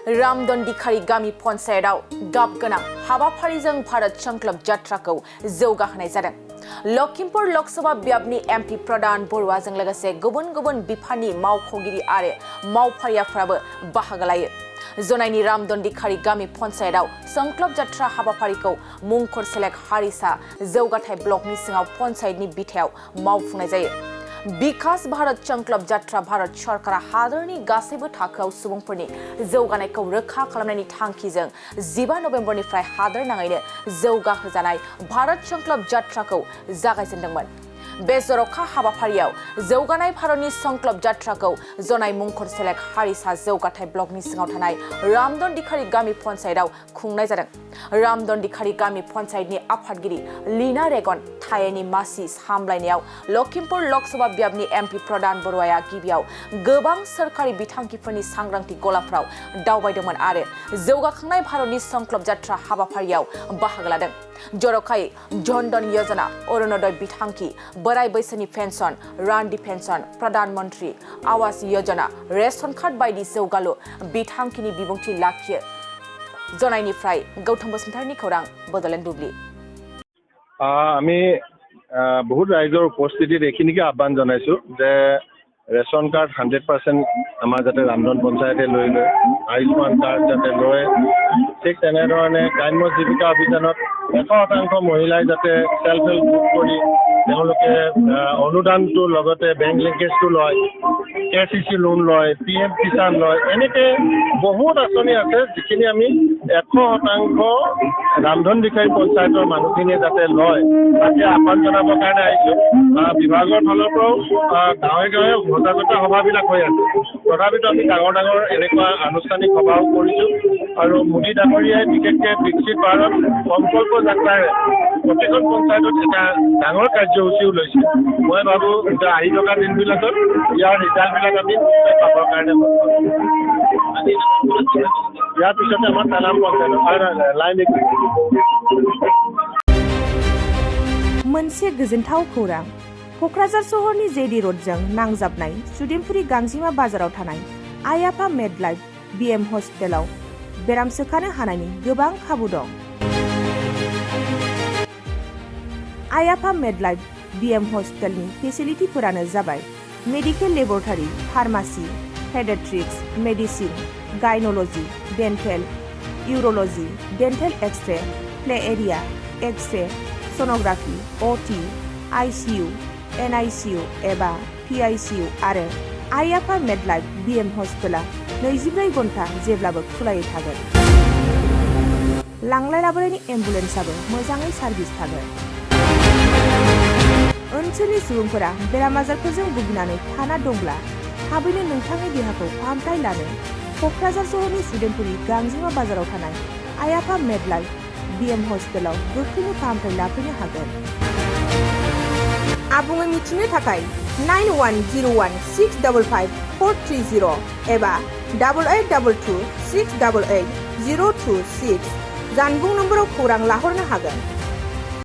रामदन्दिखारि गामि पन्चायतआव गाब गोनां हाबाफारिजों भारत संकल्प जात्राखौ जौगाहोनाय जादों। लखिमपुर लोकसभा बियाबनि एमपि प्रधान बरुवाजों लोगोसे गुबुन गुबुन बिफाननि मावख'गिरि आरो मावफारियाफ्राबो बाहागो लायो। जनाइनि रामदन्दिखारि गामि पन्चायतआव संकल्प जात्रा हाबाफारिखौ मुंखर सेलेक हारिसा जौगाथाय ब्लकनि सिङाव पन्चायतनि बिथायाव मावफुंनाय जायो। विकास भारत संकल्प जात्रा भारत सरकारा हादरनि गासैबो थाखोआव सुबुंफोरनि जौगानायखौ रोखा खालामनायनि थांखिजों 15 नभेम्बरनिफ्राय हादर नाङैनो जौगाहोजानाय भारत संकल्प जात्राखौ जागायजेनदोंमोन। बे जर'खा हाबाफारियाव जौगानाय भारतनि संकल्प जात्राखौ जनाइ मुंखर सेलेक हारिसा जौगाथाय ब्लकनि सिङाव थानाय रामदन्दिखारि गामि पन्चायतआव खुंनाय जादों। रामदन्दिखारि गामि पन्चायतनि आफादगिरि लीना रेगन थायेनि मासि सामलायनायाव लखिमपुर लोकसभा बियाबनि एमपि प्रधान बरुवाया गिबियाव गोबां सोरखारि बिथांखिफोरनि सांग्रांथि गलाफोराव दावबायदोंमोन आरो जौगाखांनाय भारतनि संकल्प जात्रा हाबाफारियाव बाहागो लादों। जर'खायै जन धन योजना, अरुणोदय बिथांखि, बोराय बैसोनि पेन्सन, रान्दि pension, Pradhan Mantri Awas Yojana, ration card बायदि जौगालु बिथांखिनि बिबुंथि लाखियो। जनाइनिफ्राय गौतम बसुमतारीनि खौरां बड'लेण्ड बुब्लि। আমি বহুত ৰাইজৰ উপস্থিতিত এইখিনিকে আহ্বান জনাইছো যে ৰেচন কাৰ্ড 100% আমাৰ যাতে ৰামদন পঞ্চায়তে লৈ লয়, আয়ুষ্মান কাৰ্ড যাতে লয়, ঠিক তেনেধৰণে গ্ৰাম্য জীৱিকা অভিযানত 100% মহিলাই যাতে সেল্ফ হেল্প গ্ৰুপ কৰি তেওঁলোকে অনুদানটো লগতে বেংক লিংকেজটো লয়, কেচিচি লোন লয়, PM কিষাণ লয়, এনেকে বহুত আঁচনি আছে যিখিনি আমি 100% ৰামদন্দিখাৰি পঞ্চায়তৰ মানুহখিনিয়ে যাতে লয় তাকে আহ্বান জনাবৰ কাৰণে আহিছোঁ। বিভাগৰ ফালৰ পৰাও গাঁৱে গাঁৱে সজাগতা সভাবিলাক হৈ আছে। তথাপিতো আমি ডাঙৰ ডাঙৰ এনেকুৱা আনুষ্ঠানিক সভাও কৰিছোঁ আৰু মোদী ডাঙৰীয়াই বিশেষকৈ বিকশিত ভাৰত সংকল্প যাত্ৰাৰে প্ৰতিখন পঞ্চায়তত এটা ডাঙৰ কাৰ্যসূচীও লৈছে। মই ভাবোঁ যে আহি থকা দিনবিলাকত ইয়াৰ ৰিজাল্টবিলাক আমি পাবৰ কাৰণে ইয়াৰ পিছতে আমাৰ তালাম পঞ্চায়ত লাইন मोनसे गोजोनथाव खौरां। क'क्राझार सहरनि जेडि र'डजों नांजाबनाय सुदेमपुरि गांजिमा बाजाराव थानाय आइ आफा मेडलाइफ BM हस्पिटालाव बेराम सोखानो हानायनि गोबां खाबु दं। आइ आफा मेडलाइफ BM हस्पिटालनि फेसिलिटिफोरानो जाबाय medical laboratory, pharmacy, paediatrics, medicine, gynaecology, dental, urology, dental x-ray, play area, x-ray, sonography, OT, ICU, NICU एबा PICU आरो आइ आफा मेडलाइफ BM हस्पिटाला 24 घन्टा जेब्लाबो खुलायै थागोन। लांलाय लाबोनायनि एम्बुलेन्सआबो मोजाङै सार्भिस थागोन। ओनसोलनि सुबुंफोरा बेराम आजारफोरजों भुगिनानै थाना दंब्ला थाबैनो नोंथांनि देहाखौ फाहामथाय लानो क'क्राझार सहरनि सुदेमपुरि गांजिमा बाजाराव थानाय आइ आफा मेडलाइफ BM हस्पिटालाव गोख्रैनो फाहामथाय लाफैनो हागोन। आबुङै मिथिनो थाखाय 9101655430 एबा 8822688026 जानबुं नम्बराव खौरां लाहरनो हागोन।